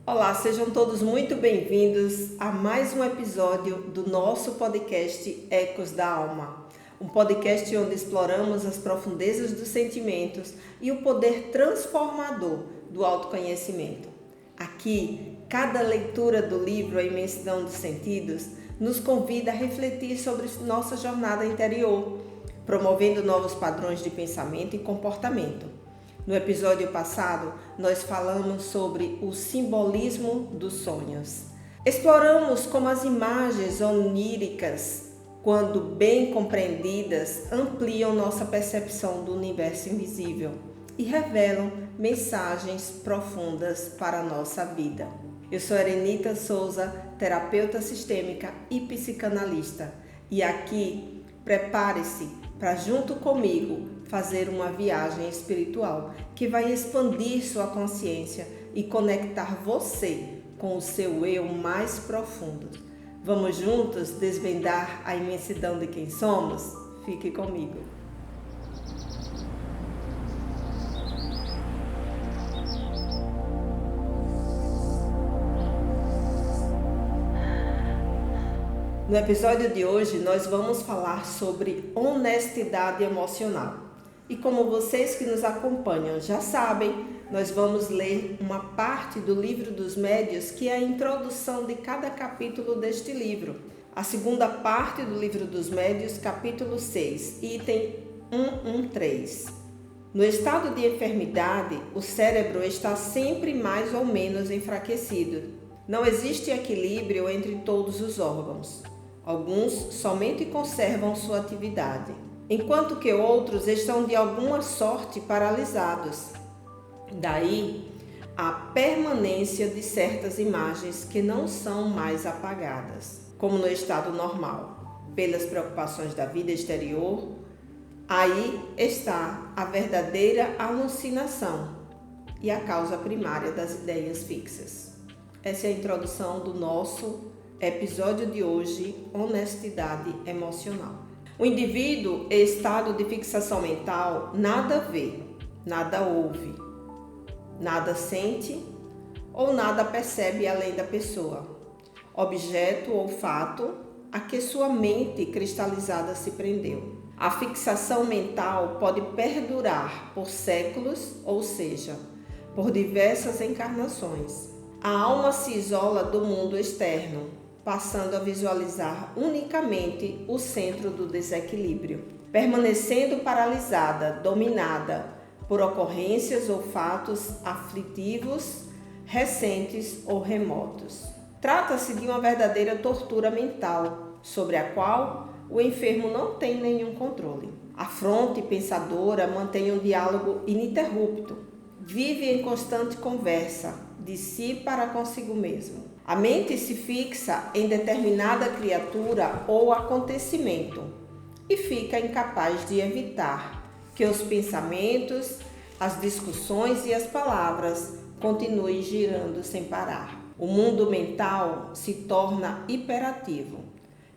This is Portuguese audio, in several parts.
Olá, sejam todos muito bem-vindos a mais um episódio do nosso podcast Ecos da Alma. Um podcast onde exploramos as profundezas dos sentimentos e o poder transformador do autoconhecimento. Aqui, cada leitura do livro A Imensidão dos Sentidos nos convida a refletir sobre nossa jornada interior, promovendo novos padrões de pensamento e comportamento. No episódio passado, nós falamos sobre o simbolismo dos sonhos. Exploramos como as imagens oníricas, quando bem compreendidas, ampliam nossa percepção do universo invisível e revelam mensagens profundas para a nossa vida. Eu sou Erenita Souza, terapeuta sistêmica e psicanalista, e aqui prepare-se para, junto comigo, fazer uma viagem espiritual que vai expandir sua consciência e conectar você com o seu eu mais profundo. Vamos juntos desvendar a imensidão de quem somos? Fique comigo. No episódio de hoje, nós vamos falar sobre honestidade emocional. E como vocês que nos acompanham já sabem, nós vamos ler uma parte do Livro dos Médiuns, que é a introdução de cada capítulo deste livro. A segunda parte do Livro dos Médiuns, capítulo 6, item 113. No estado de enfermidade, o cérebro está sempre mais ou menos enfraquecido. Não existe equilíbrio entre todos os órgãos. Alguns somente conservam sua atividade, enquanto que outros estão de alguma sorte paralisados. Daí a permanência de certas imagens que não são mais apagadas, como no estado normal, pelas preocupações da vida exterior. Aí está a verdadeira alucinação e a causa primária das ideias fixas. Essa é a introdução do nosso episódio de hoje, honestidade emocional. O indivíduo em estado de fixação mental nada vê, nada ouve, nada sente ou nada percebe além da pessoa, objeto ou fato a que sua mente cristalizada se prendeu. A fixação mental pode perdurar por séculos, ou seja, por diversas encarnações. A alma se isola do mundo externo, passando a visualizar unicamente o centro do desequilíbrio, permanecendo paralisada, dominada por ocorrências ou fatos aflitivos, recentes ou remotos. Trata-se de uma verdadeira tortura mental, sobre a qual o enfermo não tem nenhum controle. A fronte pensadora mantém um diálogo ininterrupto, vive em constante conversa de si para consigo mesmo. A mente se fixa em determinada criatura ou acontecimento e fica incapaz de evitar que os pensamentos, as discussões e as palavras continuem girando sem parar. O mundo mental se torna hiperativo,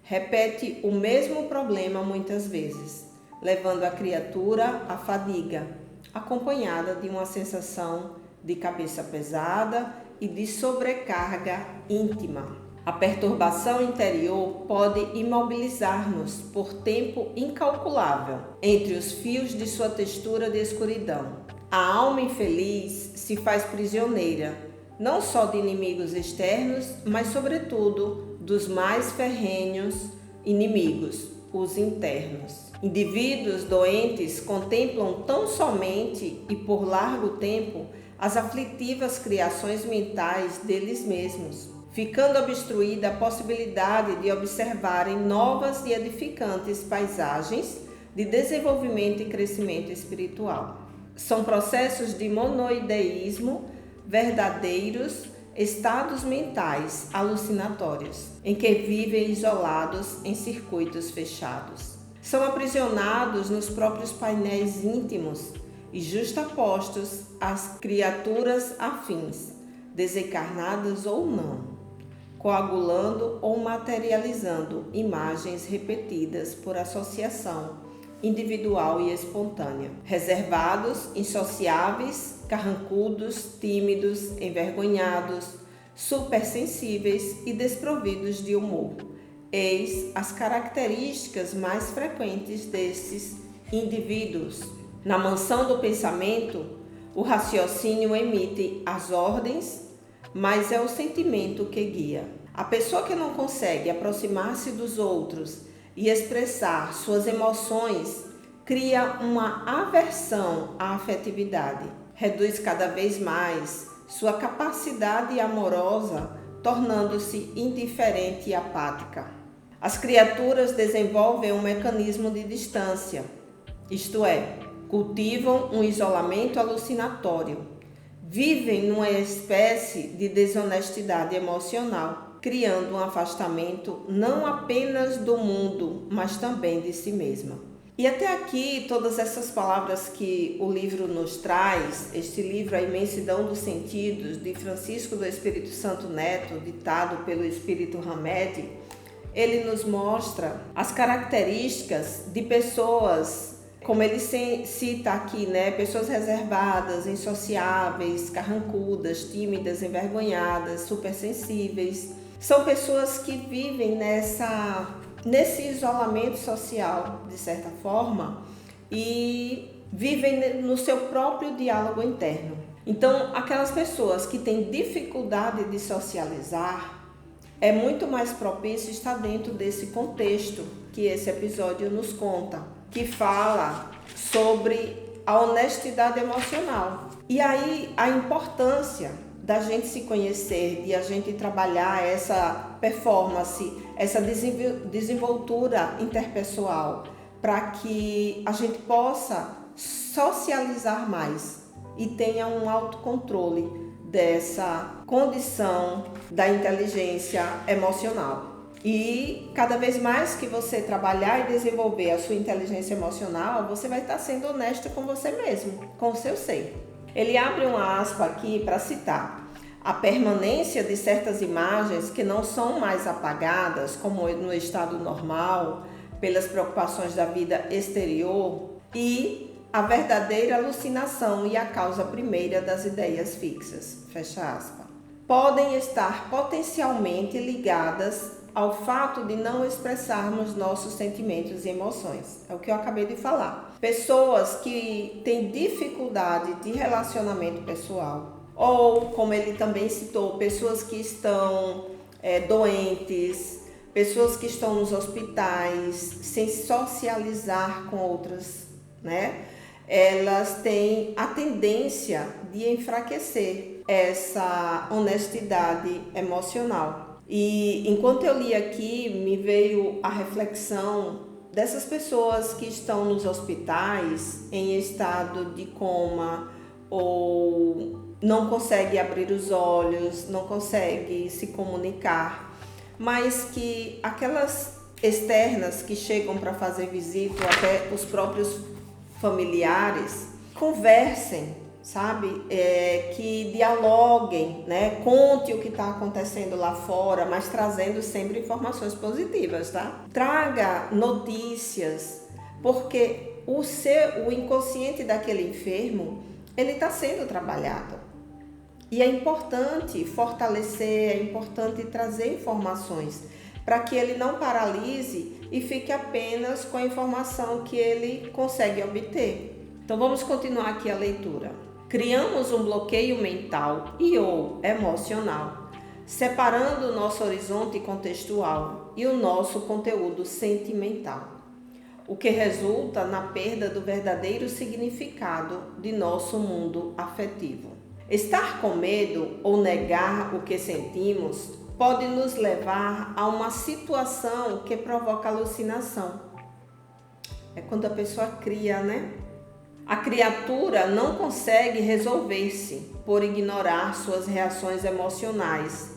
repete o mesmo problema muitas vezes, levando a criatura à fadiga, acompanhada de uma sensação de cabeça pesada e de sobrecarga íntima. A perturbação interior pode imobilizar-nos por tempo incalculável entre os fios de sua textura de escuridão. A alma infeliz se faz prisioneira, não só de inimigos externos, mas sobretudo dos mais ferrenhos inimigos, os internos. Indivíduos doentes contemplam tão somente e por largo tempo as aflitivas criações mentais deles mesmos, ficando obstruída a possibilidade de observarem novas e edificantes paisagens de desenvolvimento e crescimento espiritual. São processos de monoideísmo, verdadeiros estados mentais alucinatórios, em que vivem isolados em circuitos fechados. São aprisionados nos próprios painéis íntimos e justapostos às criaturas afins, desencarnadas ou não, coagulando ou materializando imagens repetidas por associação individual e espontânea, reservados, insociáveis, carrancudos, tímidos, envergonhados, supersensíveis e desprovidos de humor. Eis as características mais frequentes desses indivíduos. Na mansão do pensamento, o raciocínio emite as ordens, mas é o sentimento que guia. A pessoa que não consegue aproximar-se dos outros e expressar suas emoções cria uma aversão à afetividade, reduz cada vez mais sua capacidade amorosa, tornando-se indiferente e apática. As criaturas desenvolvem um mecanismo de distância, isto é, cultivam um isolamento alucinatório, vivem numa espécie de desonestidade emocional, criando um afastamento não apenas do mundo, mas também de si mesma. E até aqui, todas essas palavras que o livro nos traz, este livro, A Imensidão dos Sentidos, de Francisco do Espírito Santo Neto, ditado pelo Espírito Hamed, ele nos mostra as características de pessoas, como ele cita aqui, pessoas reservadas, insociáveis, carrancudas, tímidas, envergonhadas, supersensíveis. São pessoas que vivem nesse isolamento social, de certa forma, e vivem no seu próprio diálogo interno. Então, aquelas pessoas que têm dificuldade de socializar, é muito mais propício estar dentro desse contexto que esse episódio nos conta, que fala sobre a honestidade emocional. E aí a importância da gente se conhecer, de a gente trabalhar essa performance, essa desenvoltura interpessoal, para que a gente possa socializar mais e tenha um autocontrole dessa condição da inteligência emocional. E cada vez mais que você trabalhar e desenvolver a sua inteligência emocional, você vai estar sendo honesto com você mesmo, com o seu ser. Ele abre uma aspa aqui para citar: a permanência de certas imagens que não são mais apagadas, como no estado normal, pelas preocupações da vida exterior, e a verdadeira alucinação e a causa primeira das ideias fixas, fecha aspas, podem estar potencialmente ligadas ao fato de não expressarmos nossos sentimentos e emoções. É o que eu acabei de falar. Pessoas que têm dificuldade de relacionamento pessoal, ou, como ele também citou, pessoas que estão doentes, pessoas que estão nos hospitais, sem socializar com outras, elas têm a tendência de enfraquecer essa honestidade emocional. E enquanto eu li aqui, me veio a reflexão dessas pessoas que estão nos hospitais em estado de coma, ou não consegue abrir os olhos, não consegue se comunicar, mas que aquelas externas que chegam para fazer visita, ou até os próprios familiares, conversem, que dialoguem, conte o que está acontecendo lá fora, mas trazendo sempre informações positivas, Traga notícias, porque o inconsciente daquele enfermo, ele está sendo trabalhado. E é importante fortalecer, é importante trazer informações para que ele não paralise e fique apenas com a informação que ele consegue obter. Então vamos continuar aqui a leitura. Criamos um bloqueio mental e ou emocional, separando o nosso horizonte contextual e o nosso conteúdo sentimental, o que resulta na perda do verdadeiro significado de nosso mundo afetivo. Estar com medo ou negar o que sentimos pode nos levar a uma situação que provoca alucinação. É quando a pessoa cria, A criatura não consegue resolver-se por ignorar suas reações emocionais,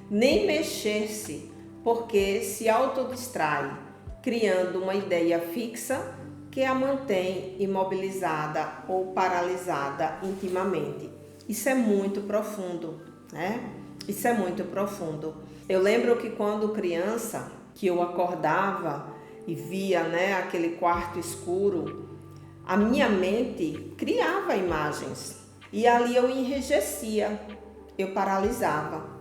nem mexer-se porque se autodistrai, criando uma ideia fixa que a mantém imobilizada ou paralisada intimamente. Isso é muito profundo, Isso é muito profundo. Eu lembro que quando criança, que eu acordava e via, aquele quarto escuro, a minha mente criava imagens e ali eu enrijecia, eu paralisava.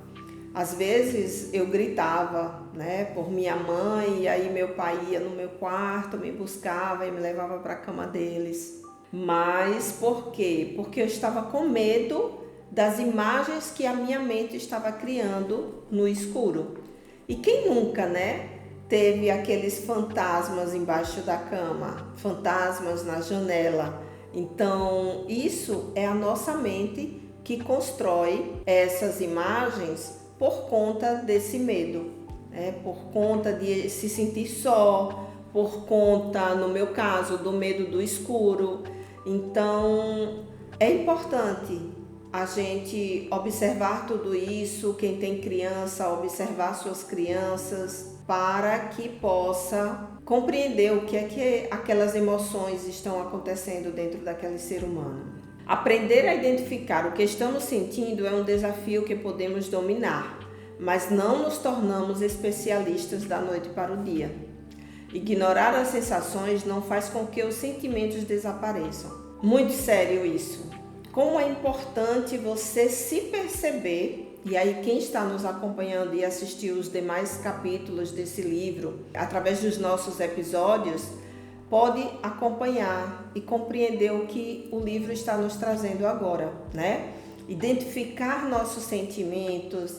Às vezes eu gritava, né, por minha mãe, e aí meu pai ia no meu quarto, me buscava e me levava para a cama deles. Mas por quê? Porque eu estava com medo das imagens que a minha mente estava criando no escuro. E quem nunca, né, teve aqueles fantasmas embaixo da cama, fantasmas na janela? Então, isso é a nossa mente que constrói essas imagens por conta desse medo, né? Por conta de se sentir só, por conta, no meu caso, do medo do escuro. Então, é importante a gente observar tudo isso, quem tem criança, observar suas crianças, para que possa compreender o que é que aquelas emoções estão acontecendo dentro daquele ser humano. Aprender a identificar o que estamos sentindo é um desafio que podemos dominar, mas não nos tornamos especialistas da noite para o dia. Ignorar as sensações não faz com que os sentimentos desapareçam. Muito sério isso. Como é importante você se perceber, e aí quem está nos acompanhando e assistiu os demais capítulos desse livro, através dos nossos episódios, pode acompanhar e compreender o que o livro está nos trazendo agora, né? Identificar nossos sentimentos,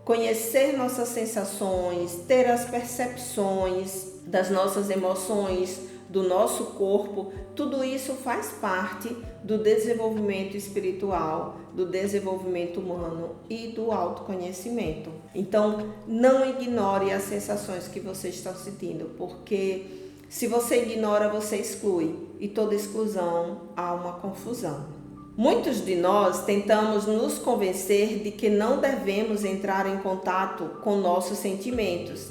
conhecer nossas sensações, ter as percepções das nossas emoções, do nosso corpo, tudo isso faz parte do desenvolvimento espiritual, do desenvolvimento humano e do autoconhecimento. Então, não ignore as sensações que você está sentindo, porque se você ignora, você exclui, e toda exclusão há uma confusão. Muitos de nós tentamos nos convencer de que não devemos entrar em contato com nossos sentimentos.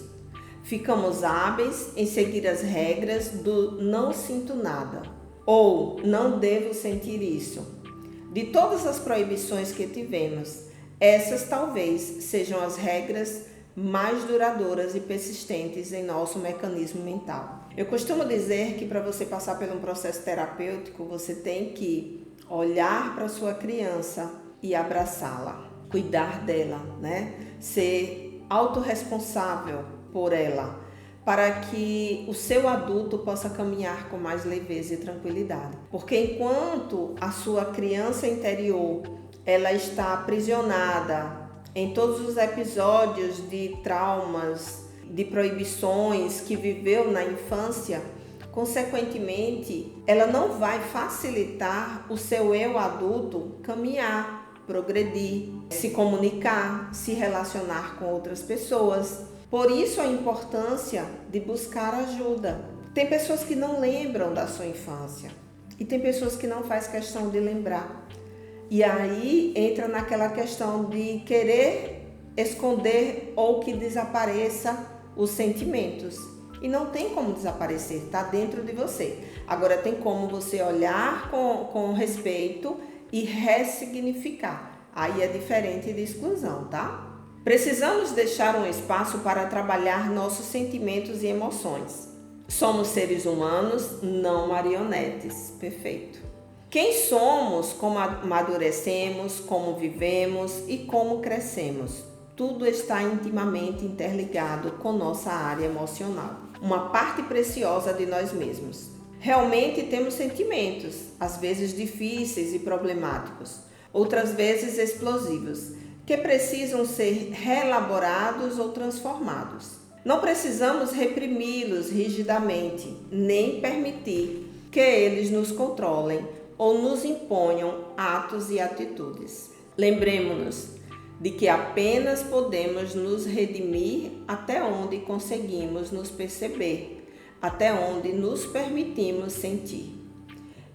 Ficamos hábeis em seguir as regras do não sinto nada ou não devo sentir isso. De todas as proibições que tivemos, essas talvez sejam as regras mais duradouras e persistentes em nosso mecanismo mental. Eu costumo dizer que para você passar por um processo terapêutico, você tem que olhar para sua criança e abraçá-la, cuidar dela, né? Ser autorresponsável por ela, para que o seu adulto possa caminhar com mais leveza e tranquilidade. Porque enquanto a sua criança interior ela está aprisionada em todos os episódios de traumas, de proibições que viveu na infância, consequentemente, ela não vai facilitar o seu eu adulto caminhar, progredir, se comunicar, se relacionar com outras pessoas. Por isso a importância de buscar ajuda. Tem pessoas que não lembram da sua infância e tem pessoas que não faz questão de lembrar. E aí entra naquela questão de querer esconder ou que desapareça os sentimentos. E não tem como desaparecer, está dentro de você. Agora tem como você olhar com respeito e ressignificar. Aí é diferente de exclusão, tá? Precisamos deixar um espaço para trabalhar nossos sentimentos e emoções. Somos seres humanos, não marionetes. Perfeito. Quem somos, como amadurecemos, como vivemos e como crescemos. Tudo está intimamente interligado com nossa área emocional, uma parte preciosa de nós mesmos. Realmente temos sentimentos, às vezes difíceis e problemáticos, outras vezes explosivos, que precisam ser reelaborados ou transformados. Não precisamos reprimi-los rigidamente, nem permitir que eles nos controlem ou nos imponham atos e atitudes. Lembremos-nos de que apenas podemos nos redimir até onde conseguimos nos perceber, até onde nos permitimos sentir.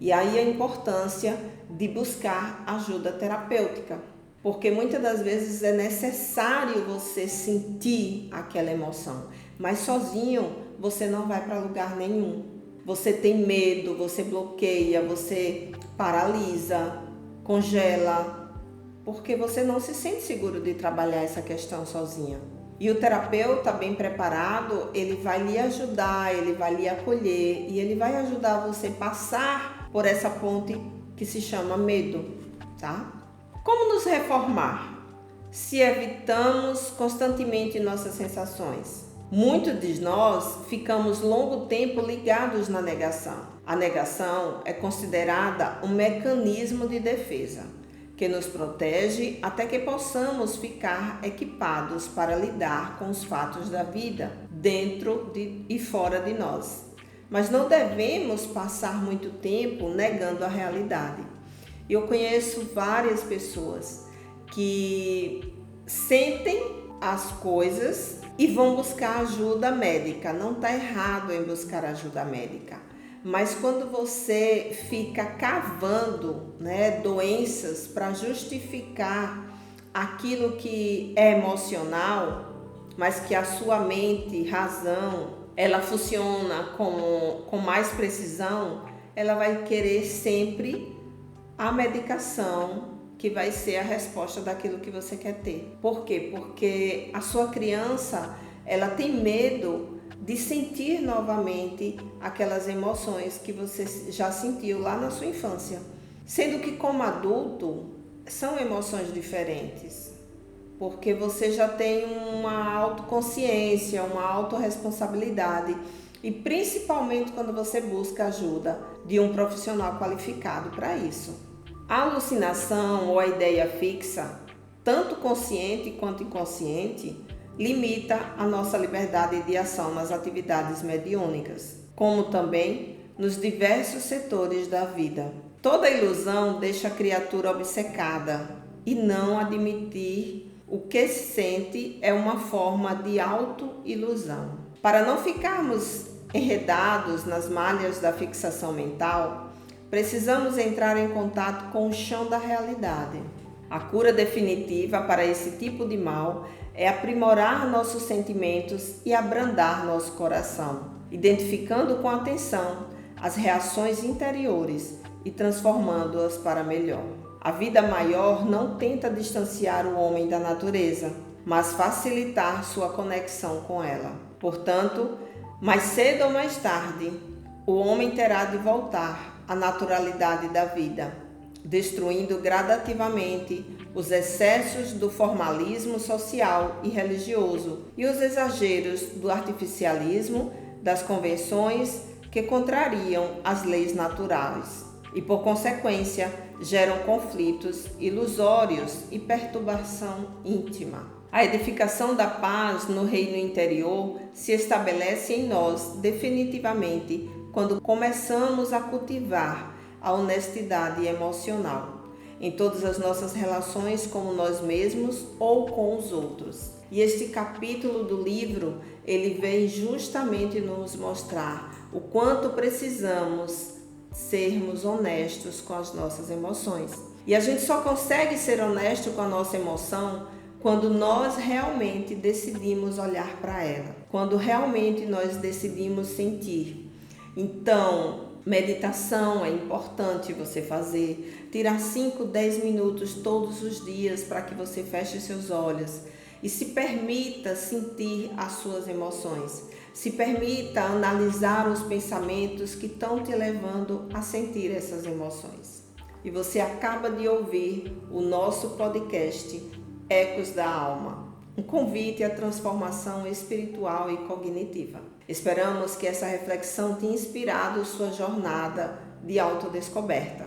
E aí a importância de buscar ajuda terapêutica. Porque muitas das vezes é necessário você sentir aquela emoção, mas sozinho você não vai para lugar nenhum. Você tem medo, você bloqueia, você paralisa, congela, porque você não se sente seguro de trabalhar essa questão sozinha. E o terapeuta bem preparado, ele vai lhe ajudar, ele vai lhe acolher e ele vai ajudar você a passar por essa ponte que se chama medo, tá? Como nos reformar? se evitamos constantemente nossas sensações? Muitos de nós ficamos longo tempo ligados na negação. A negação é considerada um mecanismo de defesa que nos protege até que possamos ficar equipados para lidar com os fatos da vida, dentro e fora de nós. Mas não devemos passar muito tempo negando a realidade. Eu conheço várias pessoas que sentem as coisas e vão buscar ajuda médica. Não está errado em buscar ajuda médica. Mas quando você fica cavando, doenças para justificar aquilo que é emocional, mas que a sua mente, razão, ela funciona com mais precisão, ela vai querer sempre a medicação que vai ser a resposta daquilo que você quer ter. Por quê? Porque a sua criança, ela tem medo de sentir novamente aquelas emoções que você já sentiu lá na sua infância. Sendo que como adulto, são emoções diferentes. Porque você já tem uma autoconsciência, uma autorresponsabilidade. E principalmente quando você busca ajuda de um profissional qualificado para isso. A alucinação ou a ideia fixa, tanto consciente quanto inconsciente, limita a nossa liberdade de ação nas atividades mediúnicas, como também nos diversos setores da vida. Toda ilusão deixa a criatura obcecada e não admitir o que sente é uma forma de autoilusão. Para não ficarmos enredados nas malhas da fixação mental, precisamos entrar em contato com o chão da realidade. A cura definitiva para esse tipo de mal é aprimorar nossos sentimentos e abrandar nosso coração, identificando com atenção as reações interiores e transformando-as para melhor. A vida maior não tenta distanciar o homem da natureza, mas facilitar sua conexão com ela. Portanto, mais cedo ou mais tarde, o homem terá de voltar à naturalidade da vida, destruindo gradativamente os excessos do formalismo social e religioso e os exageros do artificialismo, das convenções que contrariam as leis naturais e, por consequência, geram conflitos ilusórios e perturbação íntima. A edificação da paz no reino interior se estabelece em nós definitivamente quando começamos a cultivar a honestidade emocional em todas as nossas relações com nós mesmos ou com os outros. E este capítulo do livro, ele vem justamente nos mostrar o quanto precisamos sermos honestos com as nossas emoções. E a gente só consegue ser honesto com a nossa emoção quando nós realmente decidimos olhar para ela, quando realmente nós decidimos sentir. Então, meditação é importante você fazer, tirar 5, 10 minutos todos os dias para que você feche seus olhos e se permita sentir as suas emoções, se permita analisar os pensamentos que estão te levando a sentir essas emoções. E você acaba de ouvir o nosso podcast Ecos da Alma, um convite à transformação espiritual e cognitiva. Esperamos que essa reflexão tenha inspirado sua jornada de autodescoberta.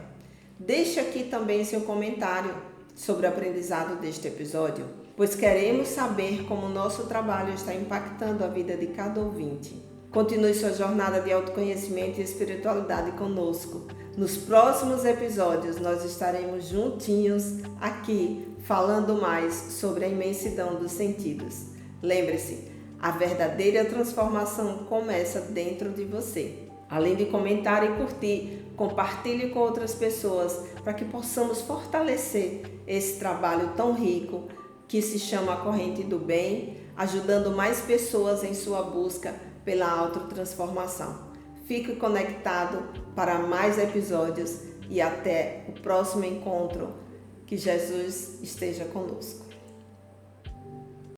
Deixe aqui também seu comentário sobre o aprendizado deste episódio, pois queremos saber como o nosso trabalho está impactando a vida de cada ouvinte. Continue sua jornada de autoconhecimento e espiritualidade conosco. Nos próximos episódios nós estaremos juntinhos aqui falando mais sobre a imensidão dos sentidos. Lembre-se, a verdadeira transformação começa dentro de você. Além de comentar e curtir, compartilhe com outras pessoas para que possamos fortalecer esse trabalho tão rico que se chama a Corrente do Bem, ajudando mais pessoas em sua busca pela autotransformação. Fique conectado para mais episódios e até o próximo encontro. Que Jesus esteja conosco.